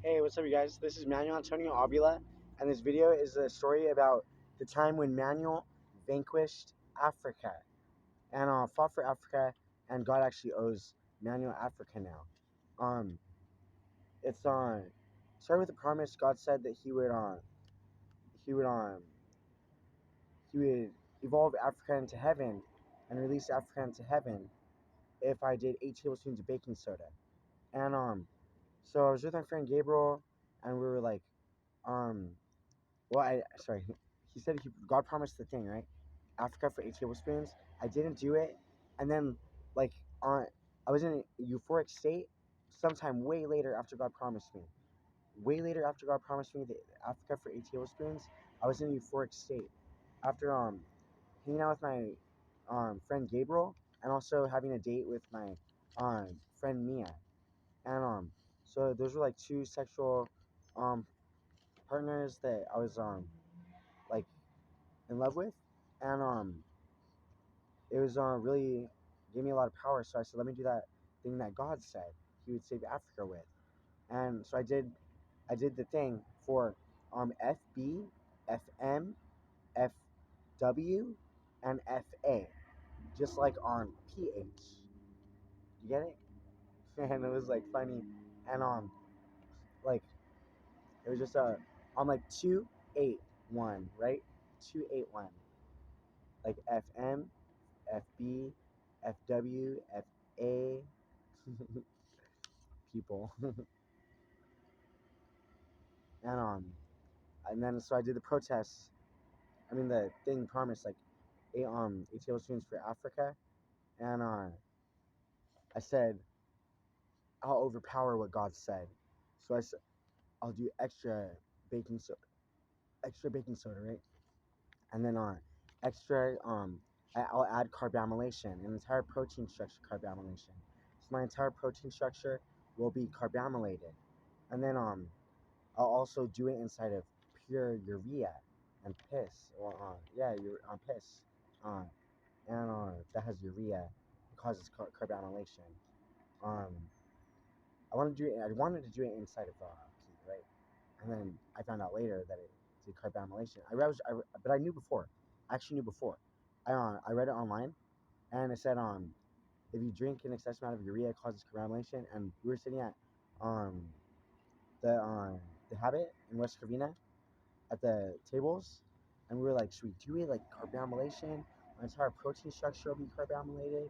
Hey, what's up, you guys? This is Manuel Antonio Avila, and this video is a story about the time when Manuel vanquished Africa and fought for Africa, and God actually owes Manuel Africa now. Um, it's started with a promise. God said that he would he would evolve Africa into heaven and release Africa into heaven if I did 8 tablespoons of baking soda. And so I was with my friend Gabriel, and we were like, um. Well, sorry. He said God promised the thing, right? Africa for 8 tablespoons. I didn't do it, and then like I was in a euphoric state. Sometime way later after God promised me, way later after God promised me the Africa for 8 tablespoons, I was in a euphoric state after hanging out with my friend Gabriel and also having a date with my friend Mia, and so those were like two sexual um partners that I was like in love with, and it was really gave me a lot of power. So I said, let me do that thing that God said He would save Africa with, and so I did the thing for FB, FM, FW, and FA, just like on PH. You get it? And it was like funny, and like it was just on like 281, right? 281, like FM, FB, FW, FA, people, and and then so I did the protests. I mean the thing promised like 8 tablespoons for Africa, and I said I'll overpower what God said. So I said I'll do extra baking soda, right? And then extra I'll add carbamylation, an entire protein structure carbamylation. So my entire protein structure will be carbamylated, and then I'll also do it inside of pure urea and piss, or yeah, you're on piss, uh, and that has urea, it causes carbamylation. Um, I wanted to do it inside of pee, right? And then I found out later that it did carbamylation. But I knew before. I actually knew before. I read it online, and it said if you drink an excessive amount of urea, it causes carbamylation. And we were sitting at um the uh, the Habit in West Covina at the tables, and we were like, should we do it like carbamylation? Our entire protein structure will be carbamylated,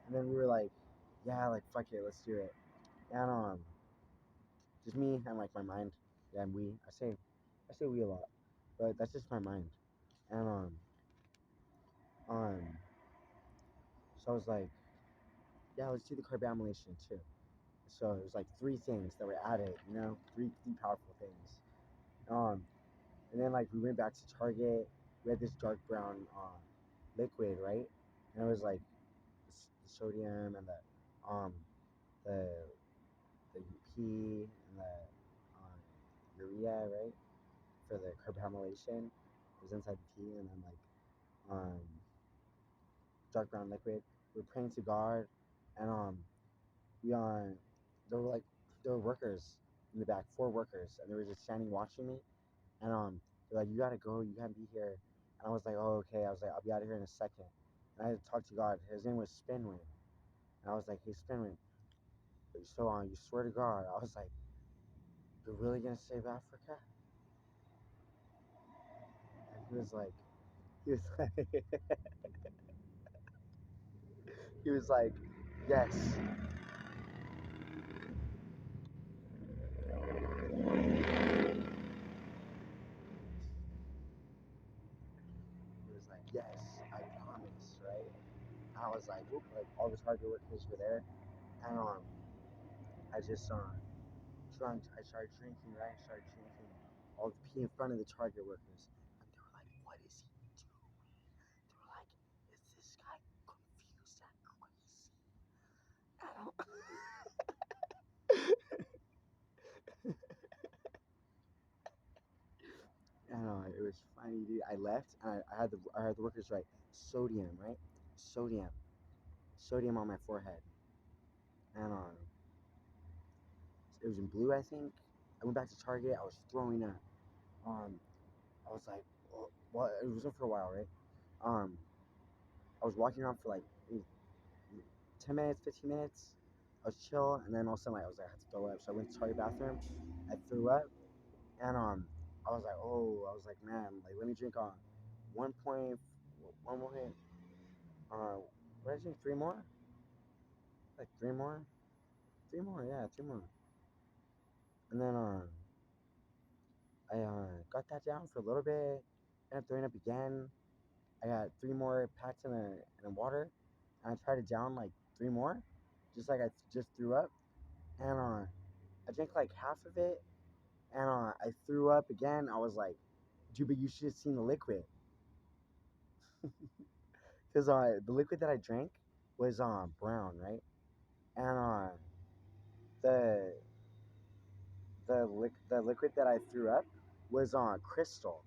and then we were like, yeah, like fuck it, let's do it. And just me and like my mind. Yeah, and I say we a lot, but that's just my mind. And um, so I was like, yeah, let's do the carbamylation too. So it was like three things that were added, three powerful things. Um, and then like we went back to Target. We had this dark brown liquid, right? And it was like the sodium and um the the UP and the um, urea, right? For the carbamylation, it was inside the tea, and then like um dark brown liquid. We were praying to God, and we there were like there were workers in the back, four workers, and they were just standing watching me, and they're like, you gotta go, you can't be here. And I was like, oh, okay. I was like, I'll be out of here in a second. And I had to talk to God. His name was Spinwin. And I was like, hey, Spinwin, so you swear to God. I was like, you're really gonna save Africa? And he was like, he was like, yes. He was like, yes, I promise, right? And I was like, whoop, like all the Target workers were there, and I just I started drinking, right? I started drinking all the pee in front of the Target workers, and they were like, what is he doing? They were like, is this guy confused and crazy? And it was funny, dude. I left, and I had the workers write sodium, right? Sodium, sodium on my forehead, and it was in blue, I think. I went back to Target. I was throwing up. I was like, well, it was up for a while, right? Um, I was walking around for like 10 minutes, 15 minutes. I was chill, and then all of a sudden, like, I was like, I had to throw up. So I went to the Target bathroom. I threw up, and I was like, oh, I was like, man, like, let me drink on 1 more. What did I drink? Three more? Like three more? Three more, yeah, three more. And then I got that down for a little bit, and I'm throwing up again. I got three more packs in water, and I tried to down like three more, just like I just threw up, and I drank like half of it, and I threw up again. I was like, dude, but you should have seen the liquid, cause the liquid that I drank was brown, right, and the the liquid that I threw up was crystal.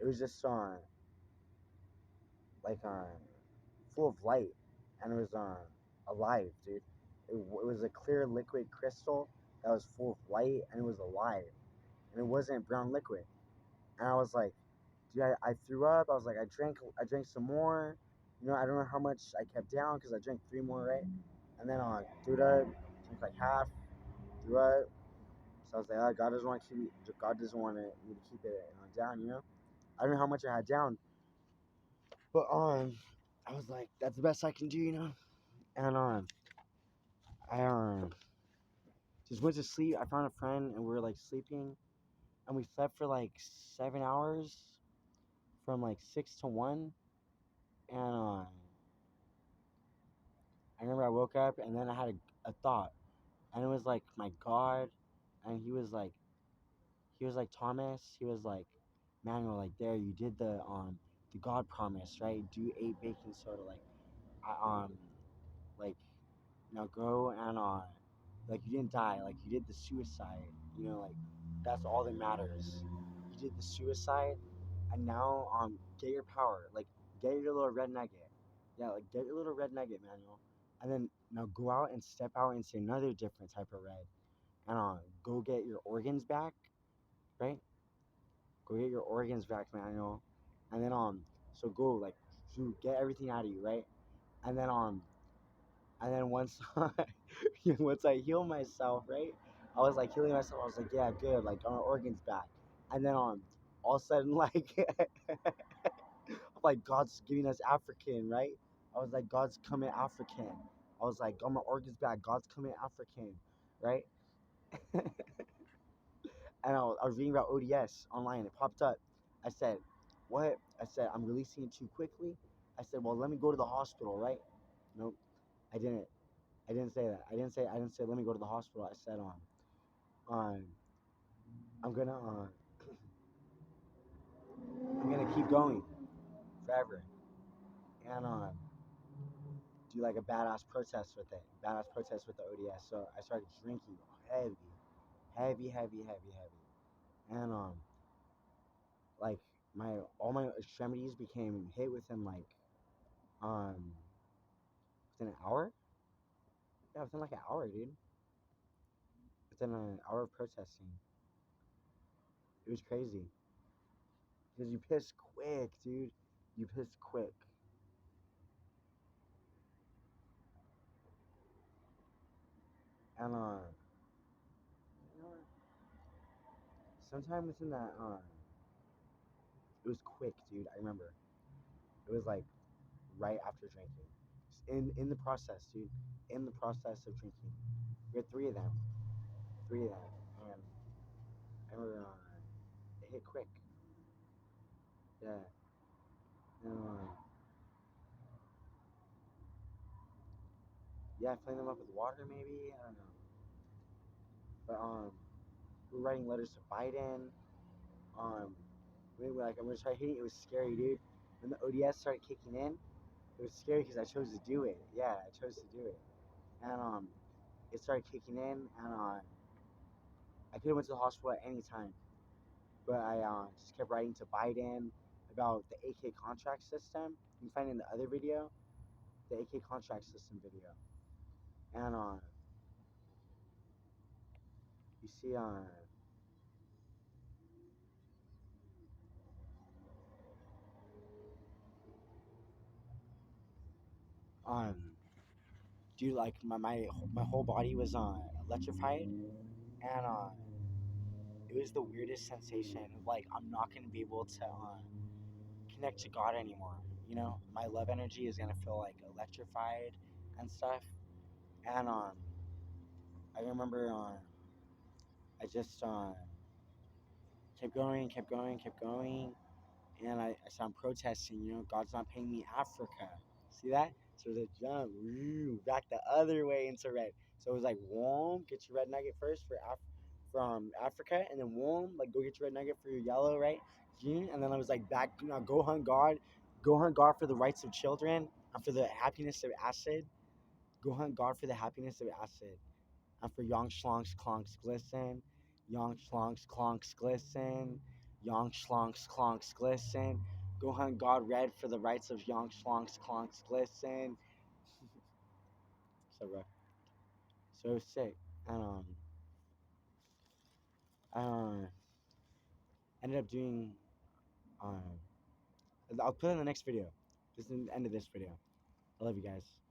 It was just like full of light, and it was alive, dude. It was a clear liquid crystal that was full of light, and it was alive, and it wasn't brown liquid. And I was like, dude, I threw up. I was like, I drank some more. You know, I don't know how much I kept down because I drank three more, right? And then threw up, drank like half, threw up. So I was like, oh, God doesn't want me to keep it down, you know. I don't know how much I had down, but I was like, that's the best I can do, you know. And I just went to sleep. I found a friend, and we were like sleeping, and we slept for like 7 hours, from like 6 to 1. And I remember I woke up, and then I had a thought, and it was like my God, and he was like Thomas. He was like, Manuel, like, there, you did the God promise, right? Do 8 baking soda, like, I like, now go and like, you didn't die, like, you did the suicide, you know, like, that's all that matters. You did the suicide, and now get your power, like, get your little red nugget, yeah, like, get your little red nugget, Manuel, and then now go out and step out into another different type of red, and go get your organs back, right? Go get your organs back, Manuel, and then so go, like, get everything out of you, right? And then once once I heal myself, right? I was like healing myself. I was like, yeah, good. Like, our organs back. And then all of a sudden, like, like, God's giving us African, right? I was like, God's coming African. I was like, got my organs back. God's coming African, right? And I was reading about ODS online. It popped up. I said, what? I said, I'm releasing it too quickly. I said, well, let me go to the hospital, right? Nope, I didn't. I didn't say that. I didn't say let me go to the hospital. I said um I'm gonna I'm gonna keep going forever, and do like a badass protest with it. Badass protest with the ODS. So I started drinking heavy, heavy, heavy, heavy, heavy. And like, my all my extremities became hit within like um within an hour. Yeah, within like an hour, dude. Within an hour of protesting. It was crazy. Because you piss quick, dude. You piss quick. And you know, sometime within that it was quick, dude. I remember. It was like right after drinking. In the process, dude. In the process of drinking. We had three of them. Three of them. And I remember it hit quick. Yeah. And yeah, filling them up with water maybe. I don't know. But we were writing letters to Biden. We were trying hitting. It was scary, dude. When the ODS started kicking in, it was scary because I chose to do it. Yeah, I chose to do it, and it started kicking in, and I could have went to the hospital at any time, but I just kept writing to Biden about the AK contract system. You can find it in the other video, the AK contract system video, and You see, um, dude, like my whole body was electrified, and it was the weirdest sensation of like I'm not gonna be able to connect to God anymore. You know, my love energy is gonna feel like electrified and stuff. And I remember I just kept going, kept going, kept going, and I saw I'm protesting. You know, God's not paying me Africa. See that? So there's a jump, back the other way into red. So it was like, warm, get your red nugget first from Africa, and then warm, like go get your red nugget for your yellow, right? And then I was like, back, go hunt God for the rights of children and for the happiness of acid. Go hunt God for the happiness of acid and for Yong Schlonks Clonks Glisten, Yong Schlonks Clonks Glisten, Yong Schlonks Clonks Glisten. Go hunt God Red for the rights of Yong Schlonks Clonks Glisten. So bro, so sick. And I ended up doing. Um, I'll put it in the next video. This is the end of this video. I love you guys.